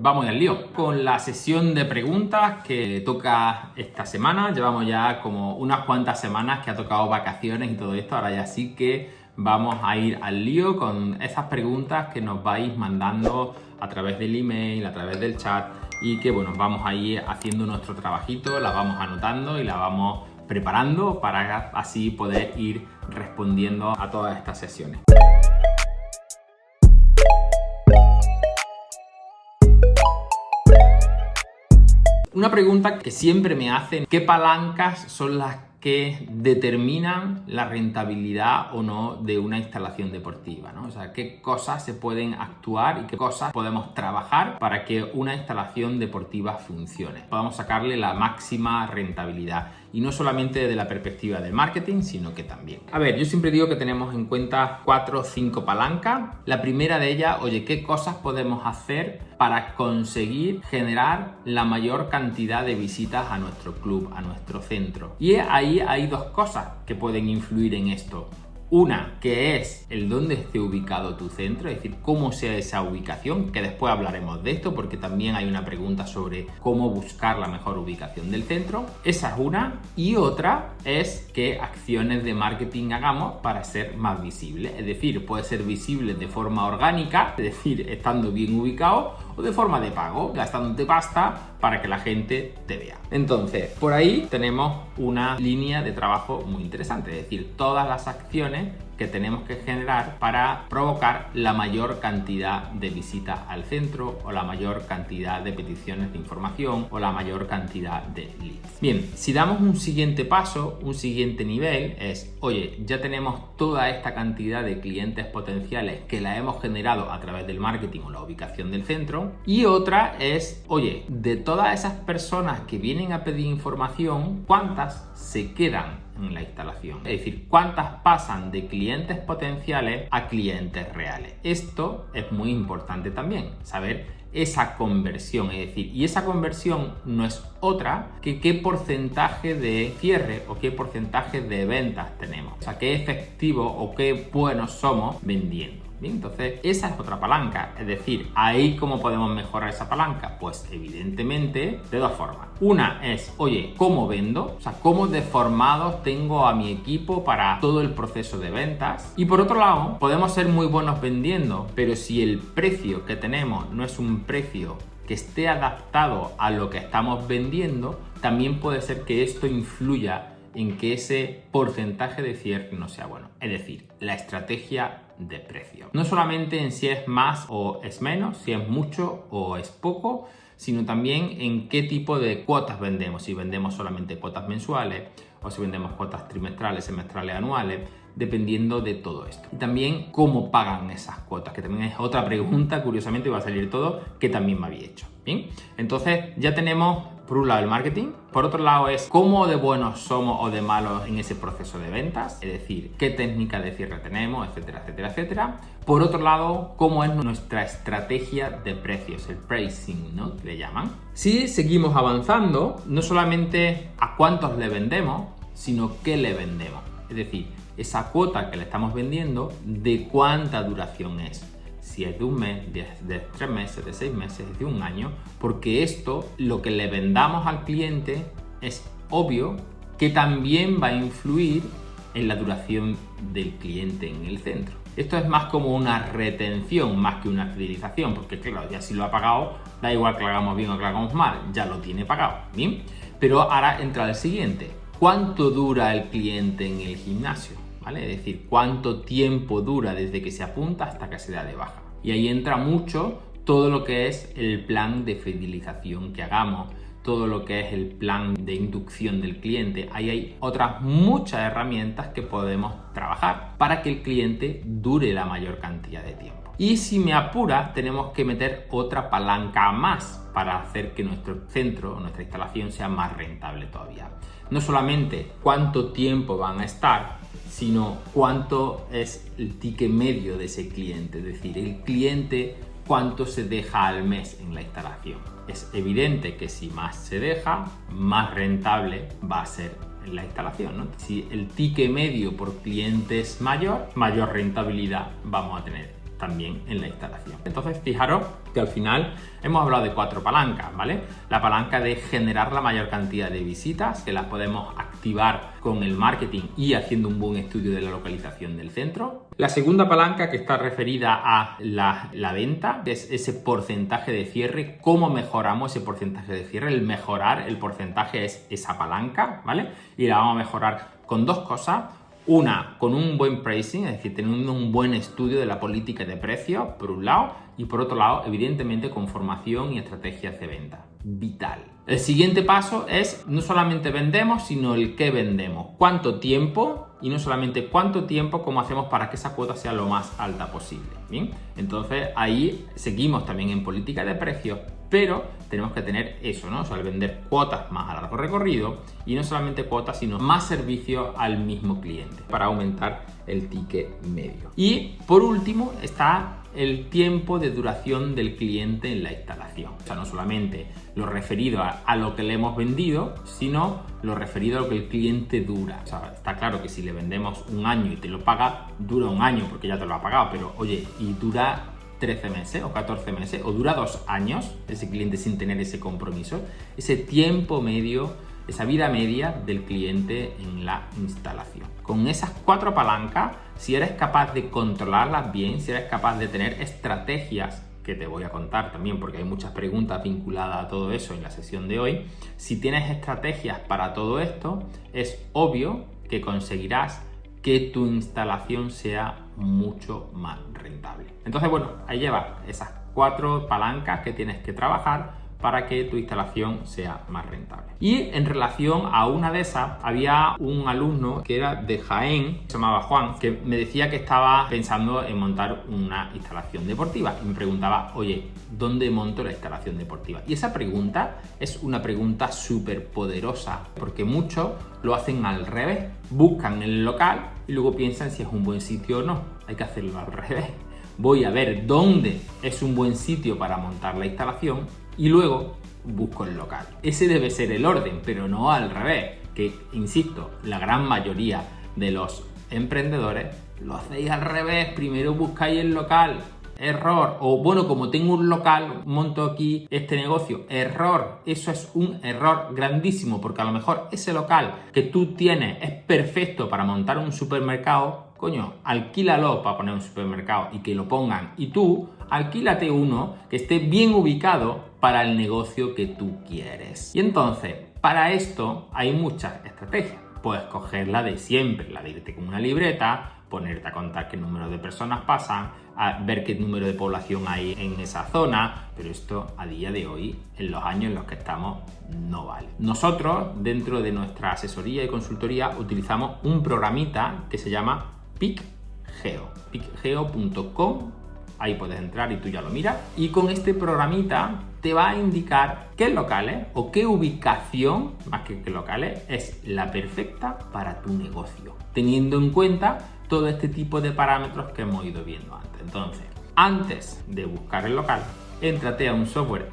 Vamos al lío con la sesión de preguntas que toca esta semana. Llevamos ya como unas cuantas semanas que ha tocado vacaciones y todo esto. Ahora ya sí que vamos a ir al lío con esas preguntas que nos vais mandando a través del email, a través del chat y que bueno, vamos a ir haciendo nuestro trabajito, las vamos anotando y las vamos preparando para así poder ir respondiendo a todas estas sesiones. Una pregunta que siempre me hacen: ¿qué palancas son las que determinan la rentabilidad o no de una instalación deportiva, ¿no? O sea, qué cosas se pueden actuar y qué cosas podemos trabajar para que una instalación deportiva funcione, podamos sacarle la máxima rentabilidad, y no solamente desde la perspectiva del marketing, sino que también. A ver, yo siempre digo que tenemos en cuenta 4 o 5 palancas. La primera de ellas, oye, ¿qué cosas podemos hacer para conseguir generar la mayor cantidad de visitas a nuestro club, a nuestro centro? Y ahí hay 2 cosas que pueden influir en esto. Una, que es el dónde esté ubicado tu centro, es decir, cómo sea esa ubicación, que después hablaremos de esto porque también hay una pregunta sobre cómo buscar la mejor ubicación del centro. Esa es una. Y otra es qué acciones de marketing hagamos para ser más visible. Es decir, puede ser visible de forma orgánica, es decir, estando bien ubicado, o de forma de pago, gastándote pasta para que la gente te vea. Entonces, por ahí tenemos una línea de trabajo muy interesante, es decir, todas las acciones que tenemos que generar para provocar la mayor cantidad de visitas al centro, o la mayor cantidad de peticiones de información, o la mayor cantidad de leads. Bien, si damos un siguiente paso, un siguiente nivel es, oye, ya tenemos toda esta cantidad de clientes potenciales que la hemos generado a través del marketing o la ubicación del centro, y otra es, oye, de todas esas personas que vienen a pedir información, ¿cuántas se quedan en la instalación? Es decir, ¿cuántas pasan de clientes potenciales a clientes reales? Esto es muy importante también, saber esa conversión, es decir, y esa conversión no es otra que qué porcentaje de cierre o qué porcentaje de ventas tenemos, o sea, qué efectivo o qué buenos somos vendiendo. Bien, entonces esa es otra palanca, es decir, ahí ¿cómo podemos mejorar esa palanca? Pues evidentemente de 2 formas. Una es, oye, ¿cómo vendo? O sea, ¿cómo de formados tengo a mi equipo para todo el proceso de ventas? Y por otro lado, podemos ser muy buenos vendiendo, pero si el precio que tenemos no es un precio que esté adaptado a lo que estamos vendiendo, también puede ser que esto influya en que ese porcentaje de cierre no sea bueno. Es decir, la estrategia de precio. No solamente en si es más o es menos, si es mucho o es poco, sino también en qué tipo de cuotas vendemos. Si vendemos solamente cuotas mensuales o si vendemos cuotas trimestrales, semestrales, anuales, dependiendo de todo esto. Y también cómo pagan esas cuotas, que también es otra pregunta, curiosamente va a salir todo, que también me había hecho. Bien, entonces ya tenemos por un lado el marketing, por otro lado es cómo de buenos somos o de malos en ese proceso de ventas, es decir, qué técnica de cierre tenemos, etcétera, etcétera, etcétera. Por otro lado, cómo es nuestra estrategia de precios, el pricing, ¿no?, que le llaman. Si seguimos avanzando, no solamente a cuántos le vendemos, sino qué le vendemos, es decir, esa cuota que le estamos vendiendo, de cuánta duración es. Si es de un mes, de 3 meses, de 6 meses, de un año, porque esto, lo que le vendamos al cliente, es obvio que también va a influir en la duración del cliente en el centro. Esto es más como una retención más que una fidelización, porque claro, ya si lo ha pagado, da igual que lo hagamos bien o que lo hagamos mal, ya lo tiene pagado, ¿bien? Pero ahora entra el siguiente: ¿cuánto dura el cliente en el gimnasio? ¿Vale? Es decir, cuánto tiempo dura desde que se apunta hasta que se da de baja. Y ahí entra mucho todo lo que es el plan de fidelización que hagamos, todo lo que es el plan de inducción del cliente. Ahí hay otras muchas herramientas que podemos trabajar para que el cliente dure la mayor cantidad de tiempo. Y si me apura, tenemos que meter otra palanca más para hacer que nuestro centro o nuestra instalación sea más rentable todavía. No solamente cuánto tiempo van a estar, sino cuánto es el ticket medio de ese cliente, es decir, el cliente cuánto se deja al mes en la instalación. Es evidente que si más se deja, más rentable va a ser la instalación, ¿no? Si el ticket medio por cliente es mayor, mayor rentabilidad vamos a tener también en la instalación. Entonces, fijaros que al final hemos hablado de 4 palancas, ¿vale? La palanca de generar la mayor cantidad de visitas, que las podemos activar con el marketing y haciendo un buen estudio de la localización del centro. La segunda palanca, que está referida a la venta, es ese porcentaje de cierre. ¿Cómo mejoramos ese porcentaje de cierre? El mejorar el porcentaje es esa palanca, ¿vale? Y la vamos a mejorar con 2 cosas. Una, con un buen pricing, es decir, teniendo un buen estudio de la política de precios, por un lado, y por otro lado, evidentemente, con formación y estrategias de venta. Vital. El siguiente paso es no solamente vendemos, sino el qué vendemos. ¿Cuánto tiempo? Y no solamente cuánto tiempo, cómo hacemos para que esa cuota sea lo más alta posible. Bien, entonces ahí seguimos también en política de precios, pero tenemos que tener eso, ¿no? O sea, el vender cuotas más a largo recorrido y no solamente cuotas, sino más servicios al mismo cliente para aumentar el ticket medio. Y por último está el tiempo de duración del cliente en la instalación. O sea, no solamente lo referido a lo que le hemos vendido, sino lo referido a lo que el cliente dura. O sea, está claro que si le vendemos un año y te lo paga, dura un año porque ya te lo ha pagado, pero oye, y dura 13 meses o 14 meses o dura 2 años ese cliente sin tener ese compromiso, ese tiempo medio, esa vida media del cliente en la instalación. Con esas 4 palancas, si eres capaz de controlarlas bien, si eres capaz de tener estrategias, que te voy a contar también porque hay muchas preguntas vinculadas a todo eso en la sesión de hoy, si tienes estrategias para todo esto, es obvio que conseguirás que tu instalación sea mucho más rentable. Entonces, bueno, ahí llevas esas 4 palancas que tienes que trabajar para que tu instalación sea más rentable. Y en relación a una de esas, había un alumno que era de Jaén, se llamaba Juan, que me decía que estaba pensando en montar una instalación deportiva y me preguntaba, oye, ¿dónde monto la instalación deportiva? Y esa pregunta es una pregunta súper poderosa, porque muchos lo hacen al revés, buscan el local y luego piensan si es un buen sitio o no. Hay que hacerlo al revés. Voy a ver dónde es un buen sitio para montar la instalación y luego busco el local. Ese debe ser el orden, pero no al revés, que, insisto, la gran mayoría de los emprendedores lo hacéis al revés. Primero buscáis el local. Error. O bueno, como tengo un local, monto aquí este negocio. Error. Eso es un error grandísimo, porque a lo mejor ese local que tú tienes es perfecto para montar un supermercado. Coño, alquílalo para poner un supermercado y que lo pongan. Y tú, alquílate uno que esté bien ubicado para el negocio que tú quieres. Y entonces, para esto hay muchas estrategias. Puedes coger la de siempre, la de irte con una libreta, ponerte a contar qué número de personas pasan, a ver qué número de población hay en esa zona, pero esto a día de hoy, en los años en los que estamos, no vale. Nosotros, dentro de nuestra asesoría y consultoría, utilizamos un programita que se llama PicGeo, picgeo.com. Ahí puedes entrar y tú ya lo miras. Y con este programita te va a indicar qué locales o qué ubicación, más que qué locales, es la perfecta para tu negocio, teniendo en cuenta todo este tipo de parámetros que hemos ido viendo antes. Entonces, antes de buscar el local, éntrate a un software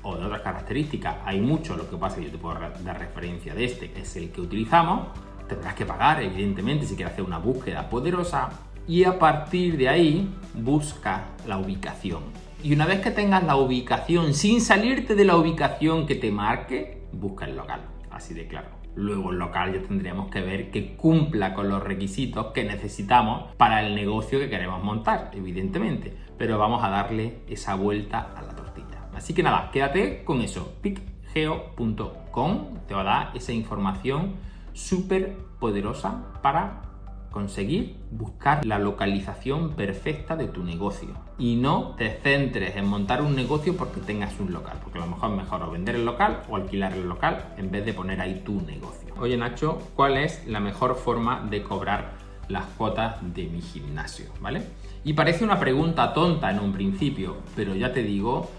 o de otras características. Hay muchos, lo que pasa es que yo te puedo dar referencia de que es el que utilizamos. Tendrás que pagar, evidentemente, si quieres hacer una búsqueda poderosa. Y a partir de ahí, busca la ubicación. Y una vez que tengas la ubicación, sin salirte de la ubicación que te marque, busca el local. Así de claro. Luego el local ya tendríamos que ver que cumpla con los requisitos que necesitamos para el negocio que queremos montar, evidentemente. Pero vamos a darle esa vuelta a la tortilla. Así que nada, quédate con eso. picgeo.com te va a dar esa información súper poderosa para conseguir buscar la localización perfecta de tu negocio. Y no te centres en montar un negocio porque tengas un local, porque a lo mejor es mejor o vender el local o alquilar el local en vez de poner ahí tu negocio. Oye Nacho, ¿cuál es la mejor forma de cobrar las cuotas de mi gimnasio? ¿Vale? Y parece una pregunta tonta en un principio, pero ya te digo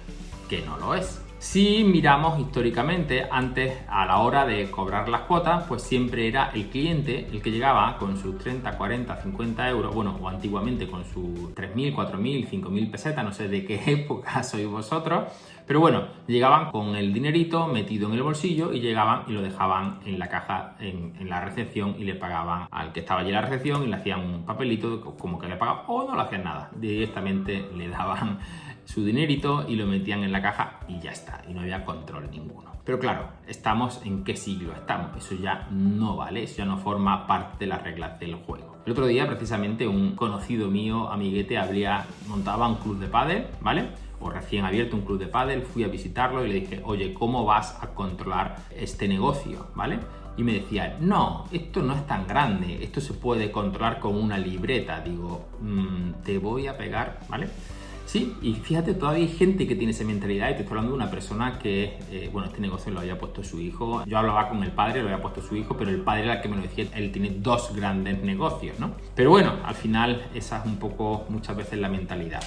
que no lo es. Si miramos históricamente, antes a la hora de cobrar las cuotas, pues siempre era el cliente el que llegaba con sus 30, 40, 50 euros, bueno, o antiguamente con sus 3.000, 4.000, 5.000 pesetas, no sé de qué época sois vosotros, pero bueno, llegaban con el dinerito metido en el bolsillo y llegaban y lo dejaban en la caja, en la recepción, y le pagaban al que estaba allí en la recepción y le hacían un papelito como que le pagaban, o no le hacían nada, directamente le daban su dinerito y lo metían en la caja y ya está, y no había control ninguno. Pero claro, ¿estamos en qué siglo estamos? Eso ya no vale, eso ya no forma parte de las reglas del juego. El otro día, precisamente, un conocido mío, amiguete, montaba un club de pádel, ¿vale? O recién abierto un club de pádel, fui a visitarlo y le dije, oye, ¿cómo vas a controlar este negocio? ¿Vale? Y me decía, no, esto no es tan grande, esto se puede controlar con una libreta. Digo, te voy a pegar, ¿vale? Sí, y fíjate, todavía hay gente que tiene esa mentalidad, y te estoy hablando de una persona que, bueno, este negocio lo había puesto su hijo. Yo hablaba con el padre, lo había puesto su hijo, pero el padre era el que me lo decía, él tiene 2 grandes negocios, ¿no? Pero bueno, al final esa es un poco, muchas veces, la mentalidad.